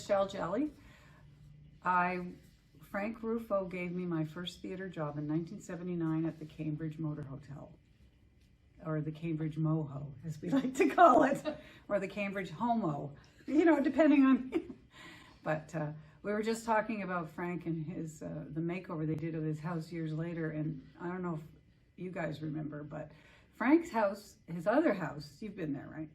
Michelle Jelley. Frank Rufo gave me my first theater job in 1979 at the Cambridge Motor Hotel, or the Cambridge Moho, as we like to call it, or the Cambridge Homo, depending on. But we were just talking about Frank and his the makeover they did of his house years later, and I don't know if you guys remember, but Frank's house, his other house, you've been there, right?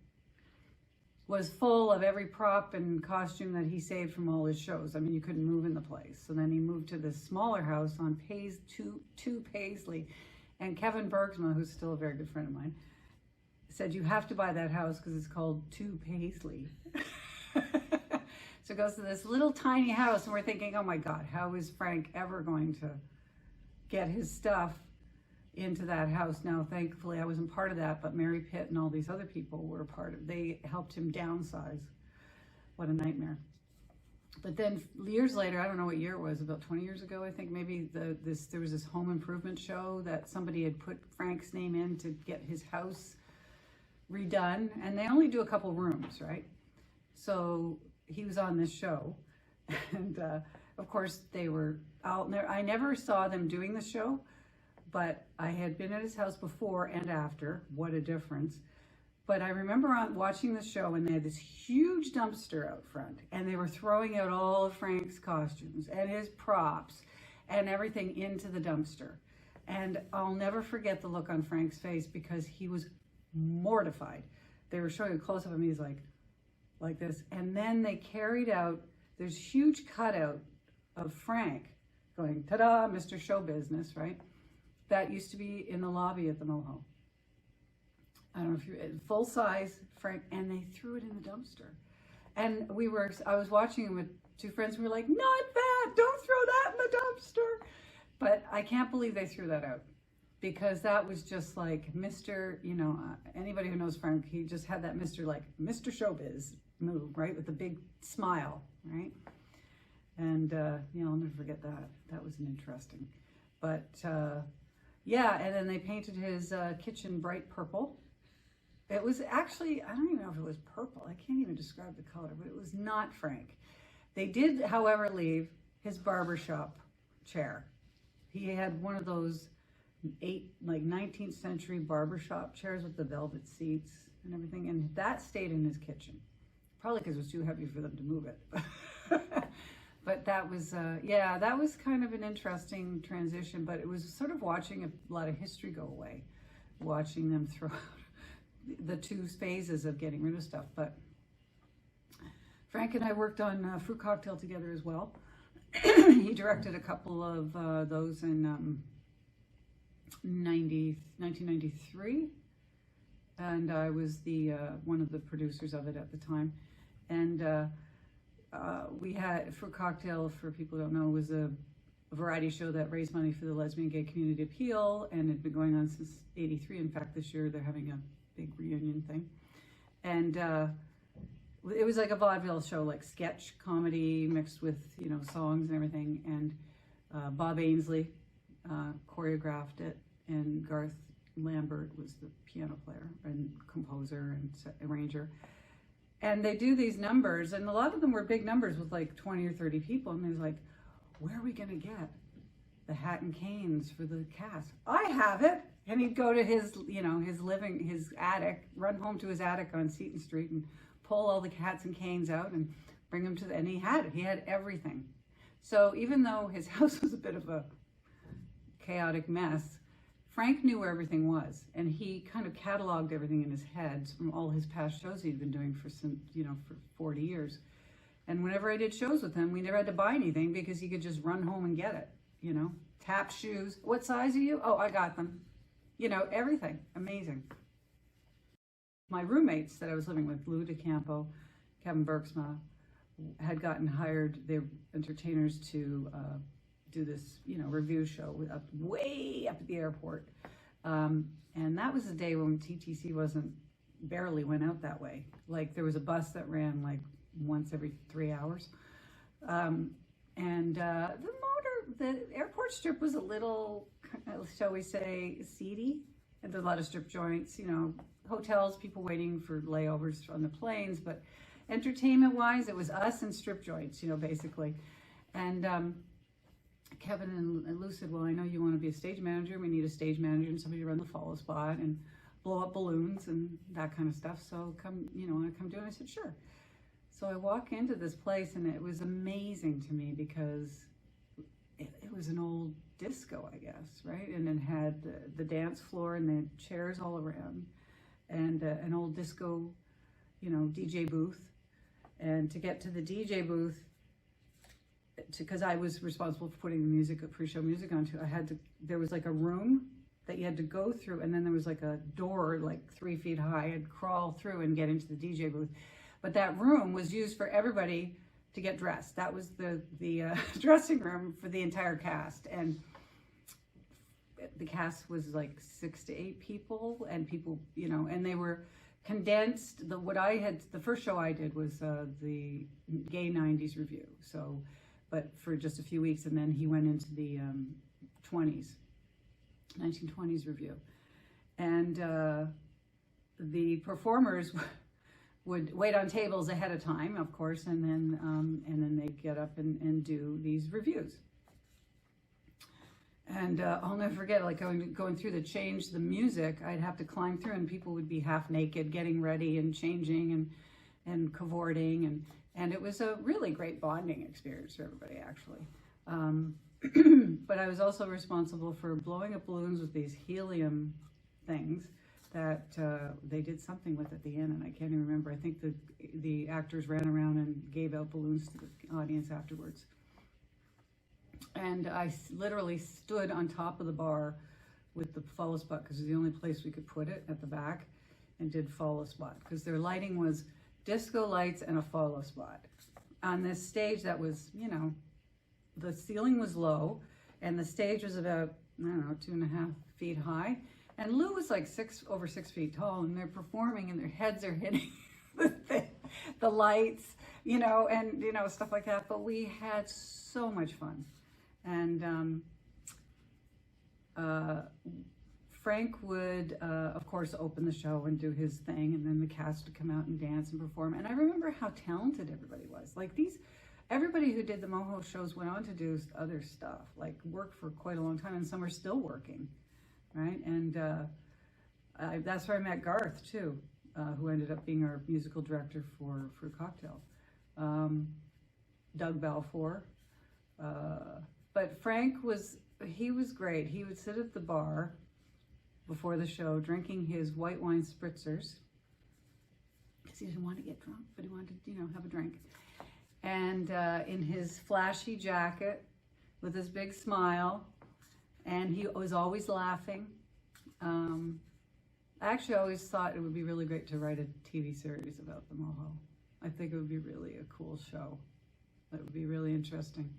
Was full of every prop and costume that he saved from all his shows. I mean, you couldn't move in the place. So then he moved to this smaller house on 2 Paisley. And Kevin Bergsma, who's still a very good friend of mine, said, you have to buy that house because it's called 2 Paisley. So it goes to this little tiny house, and we're thinking, oh my God, how is Frank ever going to get his stuff into that house? Now, thankfully, I wasn't part of that, but Mary Pitt and all these other people were a part of. They helped him downsize. What a nightmare! But then years later, I don't know what year it was, about 20 years ago, I think maybe there was this home improvement show that somebody had put Frank's name in to get his house redone, and they only do a couple rooms, right? So he was on this show, and of course they were out there. I never saw them doing the show, but I had been at his house before and after. What a difference. But I remember watching the show, and they had this huge dumpster out front, and they were throwing out all of Frank's costumes and his props and everything into the dumpster. And I'll never forget the look on Frank's face, because he was mortified. They were showing a close-up of him, he's like this. And then they carried out this huge cutout of Frank going, ta-da, Mr. Show Business, right? That used to be in the lobby at the Moho. I don't know if you're full size Frank, and they threw it in the dumpster. And I was watching him with 2 friends. We were like, not that, don't throw that in the dumpster. But I can't believe they threw that out, because that was just like Mr., anybody who knows Frank, he just had that Mr. Showbiz move, right? With the big smile, right? And, I'll never forget that. That was interesting. But, yeah, and then they painted his kitchen bright purple. It was actually, I don't even know if it was purple. I can't even describe the color, but it was not Frank. They did, however, leave his barbershop chair. He had one of those 19th century barbershop chairs with the velvet seats and everything, and that stayed in his kitchen. Probably because it was too heavy for them to move it. But that was, that was kind of an interesting transition, but it was sort of watching a lot of history go away, watching them throw out the 2 phases of getting rid of stuff. But Frank and I worked on Fruit Cocktail together as well. He directed a couple of those in 1993, and I was the one of the producers of it at the time. And we had Fruit Cocktail, for people who don't know, was a variety show that raised money for the lesbian gay community appeal, and had been going on since '83. In fact, this year they're having a big reunion thing. And it was like a vaudeville show, like sketch comedy mixed with, songs and everything. And Bob Ainsley choreographed it, and Garth Lambert was the piano player and composer and arranger. And they do these numbers, and a lot of them were big numbers with like 20 or 30 people. And there's like, where are we going to get the hat and canes for the cast? I have it. And he'd go to his, his attic, run home to his attic on Seton Street and pull all the hats and canes out and bring them to and he had it. He had everything. So even though his house was a bit of a chaotic mess, Frank knew where everything was, and he kind of cataloged everything in his head from all his past shows he'd been doing for for 40 years. And whenever I did shows with him, we never had to buy anything, because he could just run home and get it, Tap shoes. What size are you? Oh, I got them. Everything. Amazing. My roommates that I was living with, Lou DeCampo, Kevin Bergsma, had gotten hired, they're entertainers, to do this, review show way up at the airport. And that was the day when TTC barely went out that way. Like, there was a bus that ran like once every 3 hours. The airport strip was a little, shall we say, seedy. And there's a lot of strip joints, hotels, people waiting for layovers on the planes, but entertainment-wise, it was us and strip joints, you know, basically. And Kevin and Lou said, well, I know you want to be a stage manager. We need a stage manager and somebody to run the follow spot and blow up balloons and that kind of stuff. So come, you know, want to come do it? I said, sure. So I walk into this place and it was amazing to me because it was an old disco, I guess, right? And it had the dance floor and the chairs all around and an old disco, you know, DJ booth. And to get to the DJ booth, because I was responsible for putting the music, pre-show music onto, there was like a room that you had to go through, and then there was like a door like 3 feet high and crawl through and get into the DJ booth. But that room was used for everybody to get dressed. That was the dressing room for the entire cast. And the cast was like 6 to 8 people, and people, you know, and they were condensed. The first show I did was the Gay 90s Review. So, but for just a few weeks, and then he went into the 1920s Review. And the performers would wait on tables ahead of time, of course, and then they'd get up and do these reviews. And I'll never forget, like going through the music, I'd have to climb through, and people would be half naked, getting ready and changing and cavorting, and it was a really great bonding experience for everybody, actually. But I was also responsible for blowing up balloons with these helium things that they did something with at the end, and I can't even remember. I think the actors ran around and gave out balloons to the audience afterwards. And I literally stood on top of the bar with the follow spot, because it was the only place we could put it, at the back, and did follow spot, because their lighting was disco lights and a follow spot. On this stage that was, you know, the ceiling was low, and the stage was about, I don't know, 2.5 feet high. And Lou was like over 6 feet tall, and they're performing, and their heads are hitting the lights, you know, and, you know, stuff like that. But we had so much fun. And Frank would, of course, open the show and do his thing, and then the cast would come out and dance and perform. And I remember how talented everybody was. Like everybody who did the Moho shows went on to do other stuff, like work for quite a long time, and some are still working, right? And that's where I met Garth, too, who ended up being our musical director for Cocktail. Doug Balfour. But Frank was great. He would sit at the bar before the show drinking his white wine spritzers, because he didn't want to get drunk, but he wanted to, you know, have a drink. And in his flashy jacket with his big smile, and he was always laughing. I actually always thought it would be really great to write a TV series about the Moho. I think it would be really a cool show. It would be really interesting.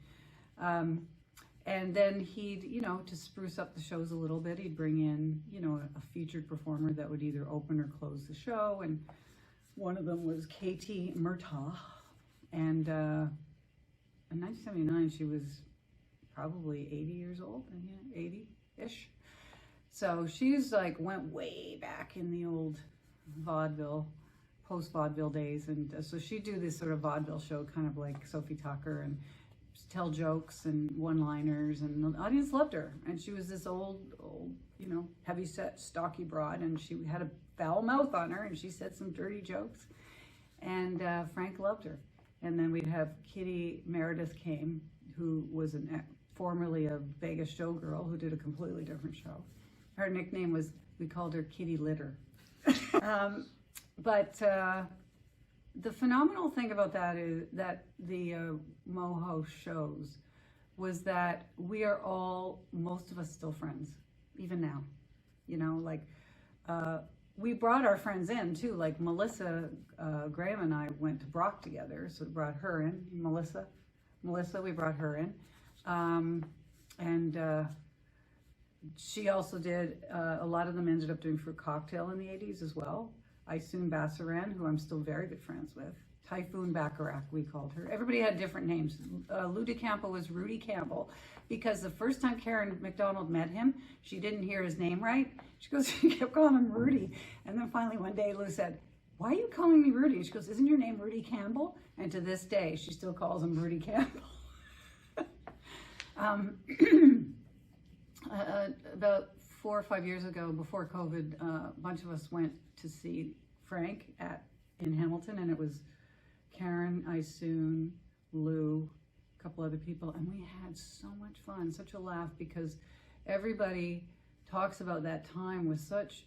And then he'd, you know, to spruce up the shows a little bit, he'd bring in, you know, a featured performer that would either open or close the show. And one of them was Katie Murtaugh. And in 1979, she was probably 80 years old, 80-ish. So she's like, went way back in the old vaudeville, post-vaudeville days. And so she'd do this sort of vaudeville show, kind of like Sophie Tucker, and tell jokes and one-liners, and the audience loved her. And she was this old, you know, heavy-set, stocky broad, and she had a foul mouth on her, and she said some dirty jokes. And Frank loved her. And then we'd have Kitty Meredith came, who was formerly a Vegas showgirl who did a completely different show. Her nickname was, we called her Kitty Litter. But the phenomenal thing about that is that the Moho shows was that we are all, most of us, still friends, even now. You know, like, we brought our friends in too, like Melissa Graham and I went to Brock together, so we brought her in. Melissa, we brought her in. And she also did, a lot of them ended up doing Fruit Cocktail in the 80s as well. Isoon Bassaran, who I'm still very good friends with. Typhoon Bacharach, we called her. Everybody had different names. Lou DeCampo was Rudy Campbell, because the first time Karen McDonald met him, she didn't hear his name right. She kept calling him Rudy. And then finally one day Lou said, why are you calling me Rudy? She goes, isn't your name Rudy Campbell? And to this day, she still calls him Rudy Campbell. um, about 4 or 5 years ago, before COVID, a bunch of us went to see Frank in Hamilton, and it was Karen, Isoon, Lou, a couple other people, and we had so much fun, such a laugh, because everybody talks about that time with such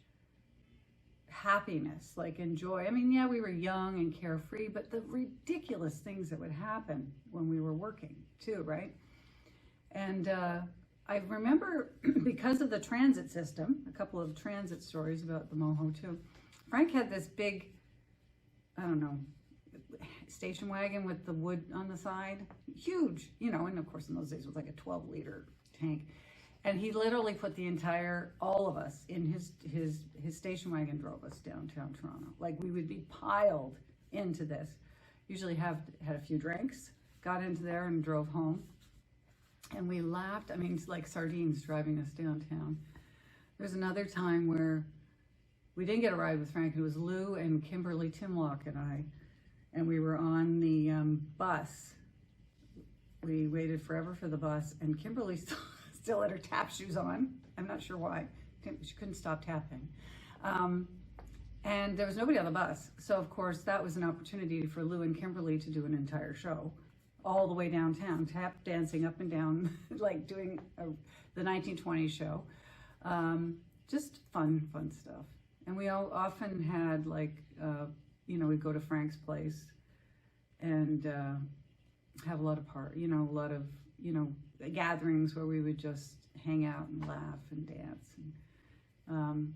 happiness, like, and joy. I mean, yeah, we were young and carefree, but the ridiculous things that would happen when we were working too, right? And I remember, because of the transit system, a couple of transit stories about the Moho too. Frank had this big, I don't know, station wagon with the wood on the side, huge, you know, and of course in those days it was like a 12-liter tank. And he literally put all of us in his station wagon, drove us downtown Toronto. Like, we would be piled into this. Usually had a few drinks, got into there and drove home. And we laughed, I mean, it's like sardines driving us downtown. There's another time where we didn't get a ride with Frank. It was Lou and Kimberly Timlock and I. And we were on the bus. We waited forever for the bus, and Kimberly still had her tap shoes on. I'm not sure why. She couldn't stop tapping. And there was nobody on the bus. So, of course, that was an opportunity for Lou and Kimberly to do an entire show all the way downtown, tap dancing up and down, like doing the 1920s show. Just fun stuff. And we all often had, like, you know, we'd go to Frank's place and have a lot of gatherings where we would just hang out and laugh and dance. And,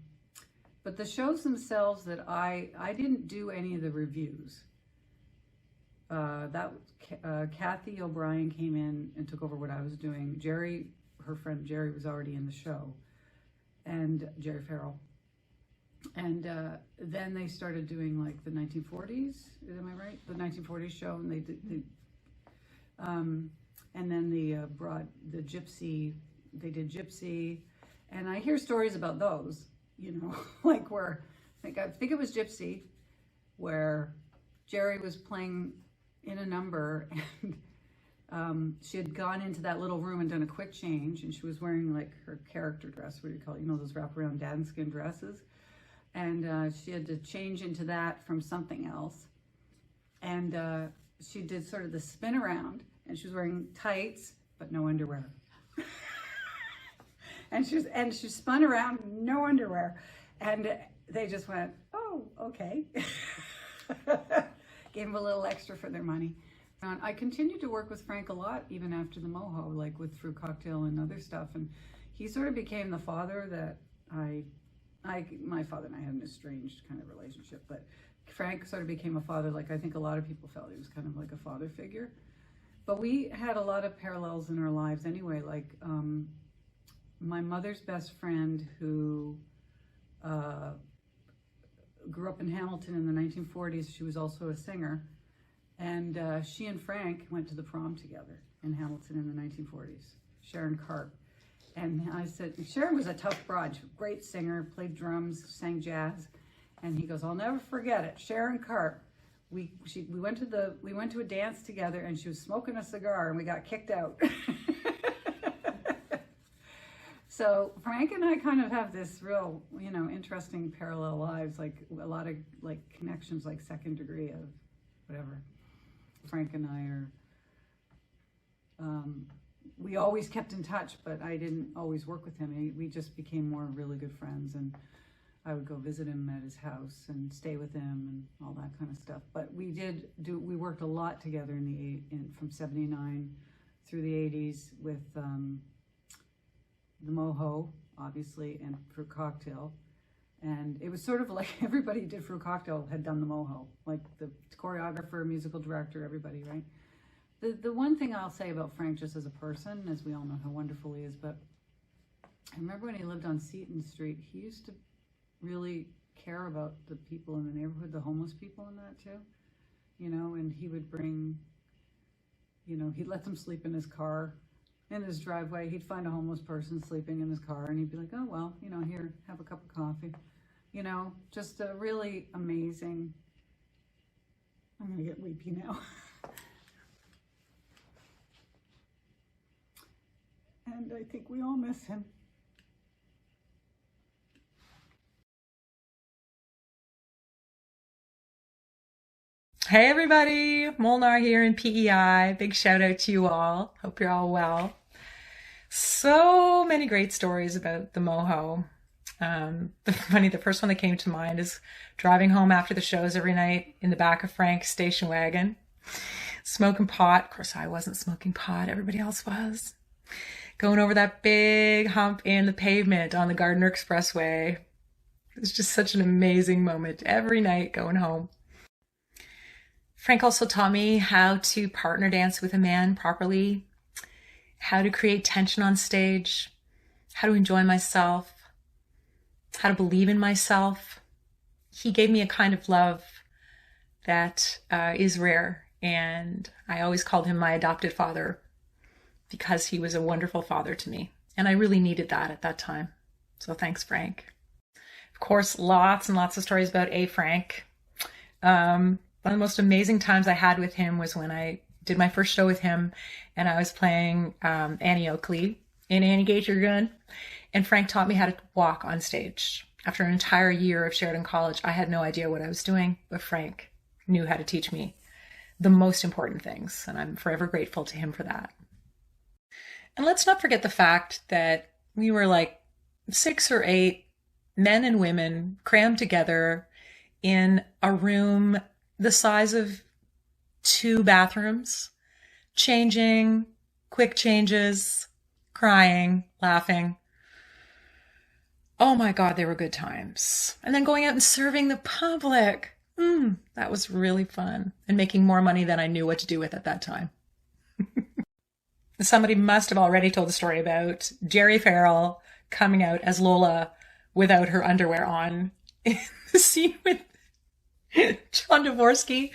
but the shows themselves, that I didn't do any of the reviews. Kathy O'Brien came in and took over what I was doing. Jerry, her friend Jerry, was already in the show, and Jerry Farrell. And then they started doing, like, the 1940s. Am I right? The 1940s show, and they did. And then the Gypsy. They did Gypsy, and I hear stories about those. You know, like where I think it was Gypsy, where Jerry was playing in a number, and she had gone into that little room and done a quick change, and she was wearing, like, her character dress. What do you call it? You know, those wraparound danskin dresses. And she had to change into that from something else. And she did sort of the spin around, and she was wearing tights, but no underwear. and she spun around, no underwear. And they just went, oh, okay. Gave them a little extra for their money. And I continued to work with Frank a lot, even after the Moho, like with Through Cocktail and other stuff. And he sort of became the father that my father and I had an estranged kind of relationship, but Frank sort of became a father, like I think a lot of people felt he was kind of like a father figure. But we had a lot of parallels in our lives anyway, like my mother's best friend, who grew up in Hamilton in the 1940s, she was also a singer, and she and Frank went to the prom together in Hamilton in the 1940s, Sharon Karp. And I said, Sharon was a tough broad, great singer, played drums, sang jazz. And he goes, I'll never forget it. Sharon Karp. We went to a dance together, and she was smoking a cigar, and we got kicked out. So Frank and I kind of have this real, you know, interesting parallel lives, like a lot of like connections, like second degree of whatever. Frank and I are. We always kept in touch, but I didn't always work with him. We just became more really good friends, and I would go visit him at his house and stay with him and all that kind of stuff. But we worked a lot together from 79 through the 80s with the Moho, obviously, and Fruit Cocktail. And it was sort of like everybody who did Fruit Cocktail had done the Moho, like the choreographer, musical director, everybody, right? The one thing I'll say about Frank, just as a person, as we all know how wonderful he is, but I remember when he lived on Seton Street, he used to really care about the people in the neighborhood, the homeless people and that too, you know, and he would bring, you know, he'd let them sleep in his car, in his driveway. He'd find a homeless person sleeping in his car, and he'd be like, oh, well, you know, here, have a cup of coffee, you know, just a really amazing I'm going to get weepy now. And I think we all miss him. Hey everybody, Mulnar here in PEI. Big shout out to you all. Hope you're all well. So many great stories about the Moho. The first one that came to mind is driving home after the shows every night in the back of Frank's station wagon, smoking pot. Of course, I wasn't smoking pot. Everybody else was. Going over that big hump in the pavement on the Gardiner Expressway. It was just such an amazing moment every night going home. Frank also taught me how to partner dance with a man properly, how to create tension on stage, how to enjoy myself, how to believe in myself. He gave me a kind of love that is rare, and I always called him my adopted father because he was a wonderful father to me, and I really needed that at that time. So thanks, Frank. Of course, lots and lots of stories about Frank. One of the most amazing times I had with him was when I did my first show with him and I was playing Annie Oakley in Annie Gate Your Gun. And Frank taught me how to walk on stage. After an entire year of Sheridan College, I had no idea what I was doing, but Frank knew how to teach me the most important things. And I'm forever grateful to him for that. And let's not forget the fact that we were like 6 or 8 men and women crammed together in a room the size of 2 bathrooms, changing, quick changes, crying, laughing. Oh my God, they were good times. And then going out and serving the public. That was really fun, and making more money than I knew what to do with at that time. Somebody must have already told the story about Jerry Farrell coming out as Lola without her underwear on in the scene with John Dvorsky,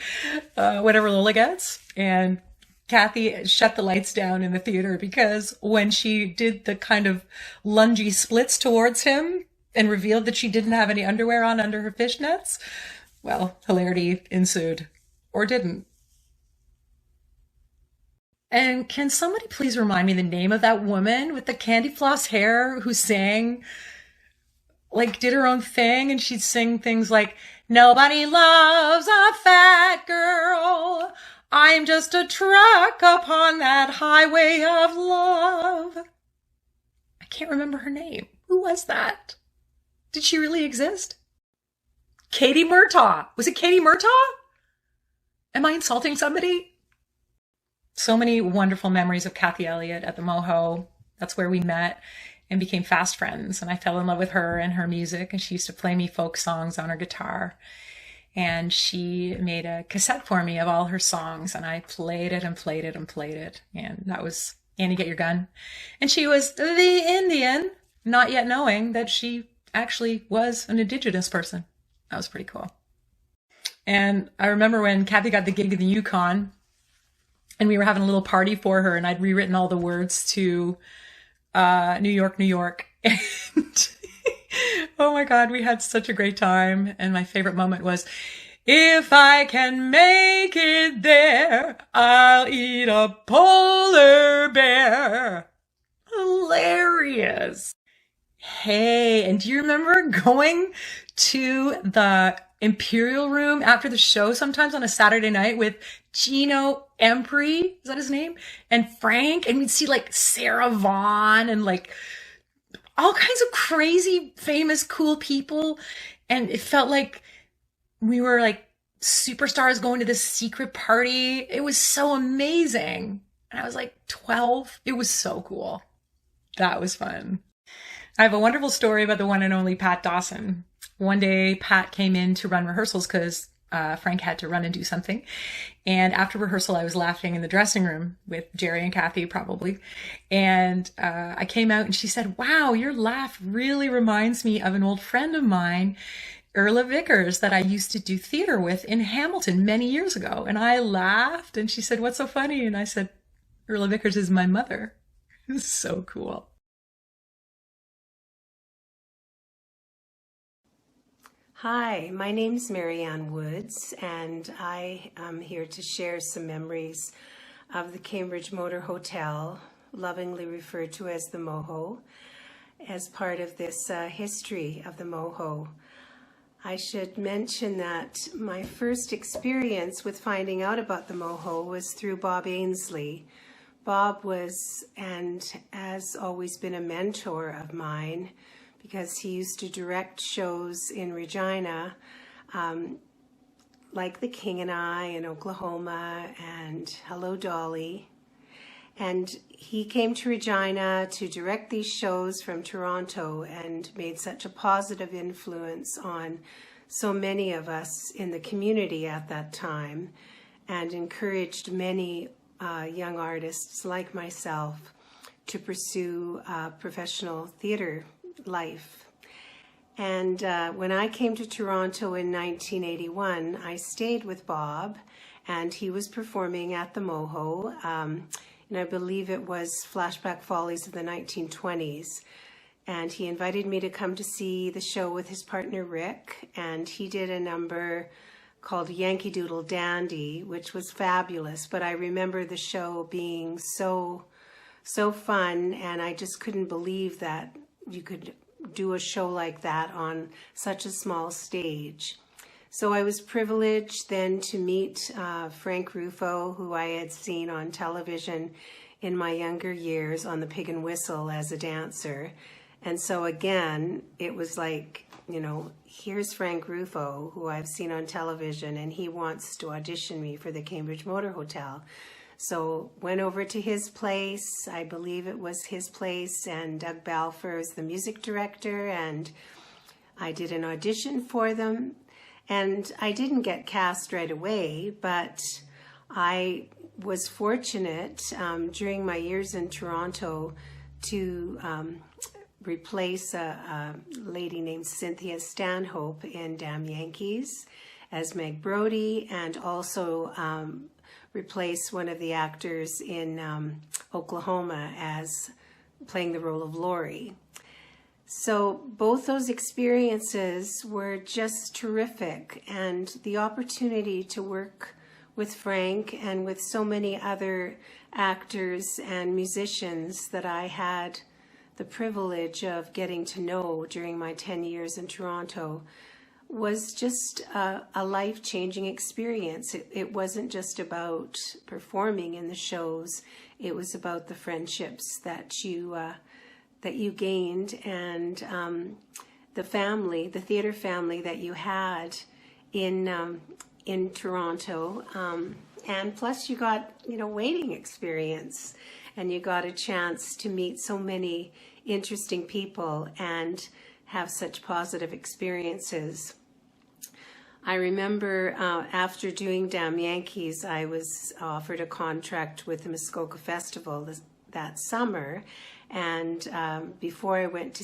whatever Lola gets. And Kathy shut the lights down in the theater because when she did the kind of lungy splits towards him and revealed that she didn't have any underwear on under her fishnets, well, hilarity ensued. Or didn't. And can somebody please remind me the name of that woman with the candy floss hair who sang, like, did her own thing, and she'd sing things like, "Nobody loves a fat girl. I'm just a truck upon that highway of love." I can't remember her name. Who was that? Did she really exist? Katie Murtaugh. Was it Katie Murtaugh? Am I insulting somebody? So many wonderful memories of Kathy Elliott at the Moho. That's where we met and became fast friends. And I fell in love with her and her music. And she used to play me folk songs on her guitar. And she made a cassette for me of all her songs. And I played it and played it and played it. And that was Annie Get Your Gun. And she was the Indian, not yet knowing that she actually was an Indigenous person. That was pretty cool. And I remember when Kathy got the gig in the Yukon and we were having a little party for her, and I'd rewritten all the words to New York, New York. And oh my God, we had such a great time. And my favorite moment was, "If I can make it there, I'll eat a polar bear." Hilarious. Hey, and do you remember going to the Imperial Room after the show sometimes on a Saturday night with Gino Empri, is that his name? And Frank, and we'd see like Sarah Vaughan and like all kinds of crazy, famous, cool people. And it felt like we were like superstars going to this secret party. It was so amazing. And I was like 12. It was so cool. That was fun. I have a wonderful story about the one and only Pat Dawson. One day, Pat came in to run rehearsals because Frank had to run and do something. And after rehearsal, I was laughing in the dressing room with Jerry and Kathy, probably. And I came out and she said, "Wow, your laugh really reminds me of an old friend of mine, Erla Vickers, that I used to do theater with in Hamilton many years ago." And I laughed and she said, "What's so funny?" And I said, "Erla Vickers is my mother." It was so cool. Hi, my name's Marianne Woods, and I am here to share some memories of the Cambridge Motor Hotel, lovingly referred to as the Moho, as part of this history of the Moho. I should mention that my first experience with finding out about the Moho was through Bob Ainsley. Bob was and has always been a mentor of mine, because he used to direct shows in Regina, like The King and I in Oklahoma and Hello Dolly. And he came to Regina to direct these shows from Toronto and made such a positive influence on so many of us in the community at that time, and encouraged many young artists like myself to pursue professional theater life. And when I came to Toronto in 1981, I stayed with Bob, and he was performing at the Moho, and I believe it was Flashback Follies of the 1920s. And he invited me to come to see the show with his partner Rick, and he did a number called Yankee Doodle Dandy, which was fabulous. But I remember the show being so fun, and I just couldn't believe that you could do a show like that on such a small stage. So I was privileged then to meet Frank Rufo, who I had seen on television in my younger years on The Pig and Whistle as a dancer. And so again, it was like, you know, here's Frank Rufo, who I've seen on television, and he wants to audition me for the Cambridge Motor Hotel. So went over to his place, I believe it was his place, and Doug Balfour is the music director, and I did an audition for them. And I didn't get cast right away, but I was fortunate during my years in Toronto to replace a lady named Cynthia Stanhope in Damn Yankees as Meg Brody, and also replace one of the actors in Oklahoma as playing the role of Lori. So both those experiences were just terrific, and the opportunity to work with Frank and with so many other actors and musicians that I had the privilege of getting to know during my 10 years in Toronto was just a life-changing experience. It wasn't just about performing in the shows. It was about the friendships that you gained, and the family, the theater family that you had in Toronto. And plus you got, you know, waiting experience, and you got a chance to meet so many interesting people and have such positive experiences. I remember after doing Damn Yankees, I was offered a contract with the Muskoka Festival that summer, and before I went to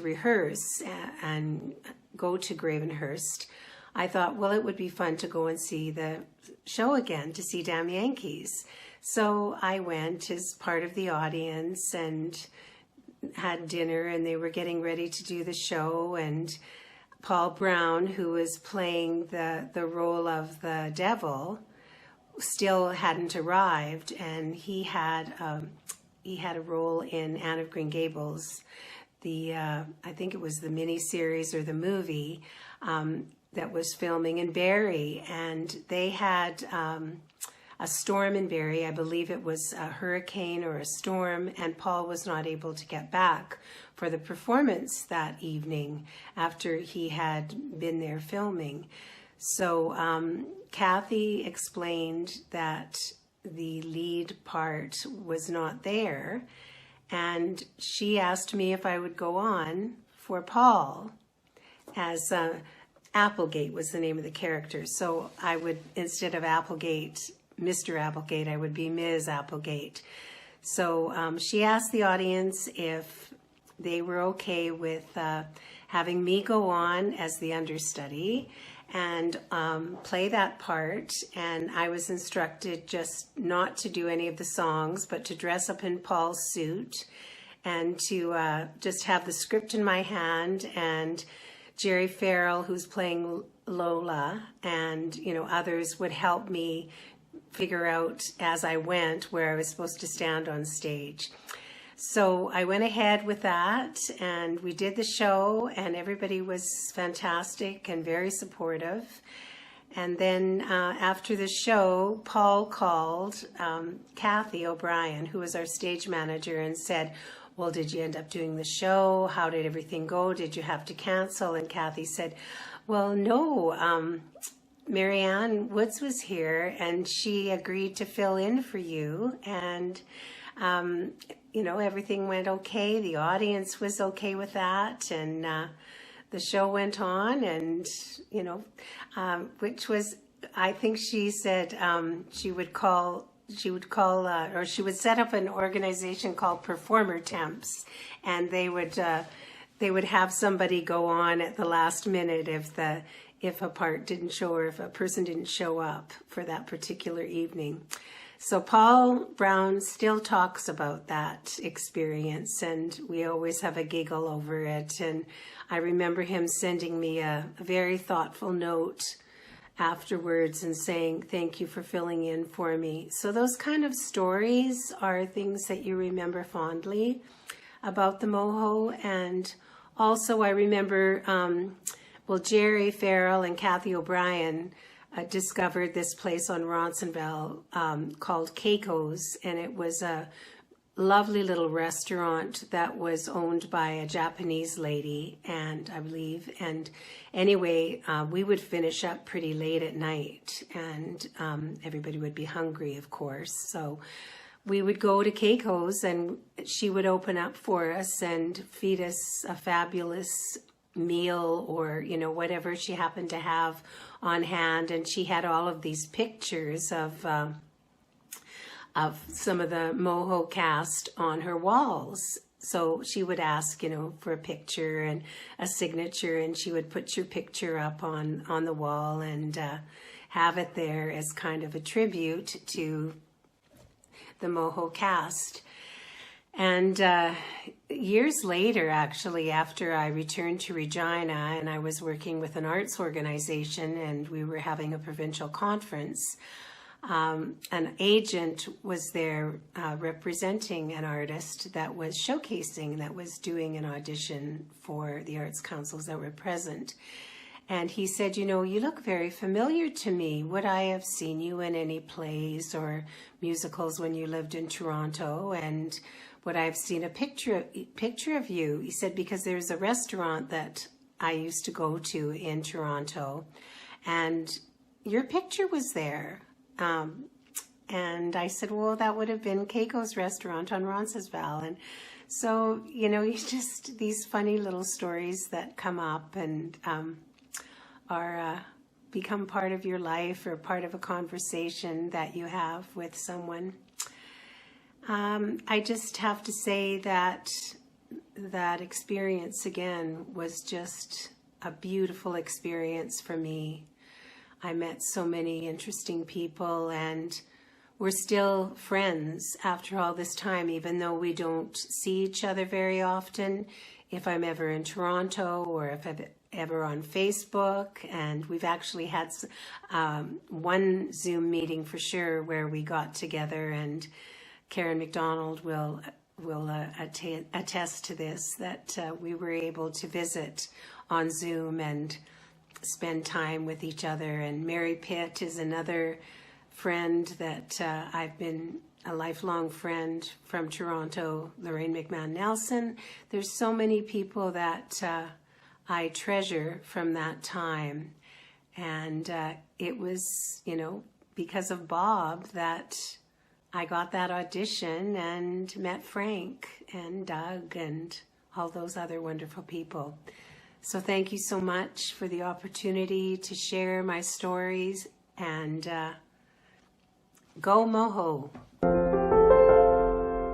rehearse and go to Gravenhurst, I thought, well, it would be fun to go and see the show again, to see Damn Yankees. So I went as part of the audience and had dinner, and they were getting ready to do the show, and Paul Brown, who was playing the role of the devil, still hadn't arrived, and he had a role in Anne of Green Gables, I think it was the miniseries or the movie that was filming in Barrie, and they had a storm in Barrie. I believe it was a hurricane or a storm, and Paul was not able to get back for the performance that evening after he had been there filming. So Kathy explained that the lead part was not there, and she asked me if I would go on for Paul, as Applegate was the name of the character. So I would, instead of Applegate, Mr. Applegate, I would be Ms. Applegate. So she asked the audience if they were okay with having me go on as the understudy and play that part. And I was instructed just not to do any of the songs, but to dress up in Paul's suit and to just have the script in my hand, and Jerry Farrell, who's playing Lola, and, you know, others would help me figure out as I went where I was supposed to stand on stage. So I went ahead with that, and we did the show, and everybody was fantastic and very supportive. And then after the show, Paul called Kathy O'Brien, who was our stage manager, and said, well, did you end up doing the show? How did everything go? Did you have to cancel? And Kathy said, well, no, Marianne Woods was here, and she agreed to fill in for you. And you know, everything went okay. The audience was okay with that, and the show went on, and, you know, which was, I think she said she would set up an organization called Performer Temps, and they would have somebody go on at the last minute if a part didn't show, or if a person didn't show up for that particular evening. So Paul Brown still talks about that experience, and we always have a giggle over it. And I remember him sending me a very thoughtful note afterwards and saying, thank you for filling in for me. So those kind of stories are things that you remember fondly about the Moho. And also I remember, Jerry Farrell and Kathy O'Brien discovered this place on Ronsonville called Keiko's, and it was a lovely little restaurant that was owned by a Japanese lady, and I believe, and anyway, we would finish up pretty late at night, and everybody would be hungry, of course, so we would go to Keiko's, and she would open up for us and feed us a fabulous meal, or, you know, whatever she happened to have on hand. And she had all of these pictures of some of the Moho cast on her walls. So she would ask, you know, for a picture and a signature, and she would put your picture up on the wall and have it there as kind of a tribute to the Moho cast. And years later, actually, after I returned to Regina and I was working with an arts organization and we were having a provincial conference, an agent was there representing an artist that was showcasing, that was doing an audition for the arts councils that were present. And he said, you know, you look very familiar to me. Would I have seen you in any plays or musicals when you lived in Toronto? And would I have seen a picture of you? He said, because there's a restaurant that I used to go to in Toronto, and your picture was there. And I said, well, that would have been Keiko's restaurant on Roncesvalles. And so, you know, it's just these funny little stories that come up and are become part of your life or part of a conversation that you have with someone. I just have to say that that experience again was just a beautiful experience for me. I met so many interesting people, and we're still friends after all this time, even though we don't see each other very often. If I'm ever in Toronto, or if I'm ever on Facebook, and we've actually had one Zoom meeting for sure where we got together, and Karen McDonald will attest to this, that we were able to visit on Zoom and spend time with each other. And Mary Pitt is another friend that I've been a lifelong friend from Toronto. Lorraine McMahon Nelson. There's so many people that I treasure from that time. And it was, you know, because of Bob that I got that audition and met Frank and Doug and all those other wonderful people. So thank you so much for the opportunity to share my stories, and go Moho.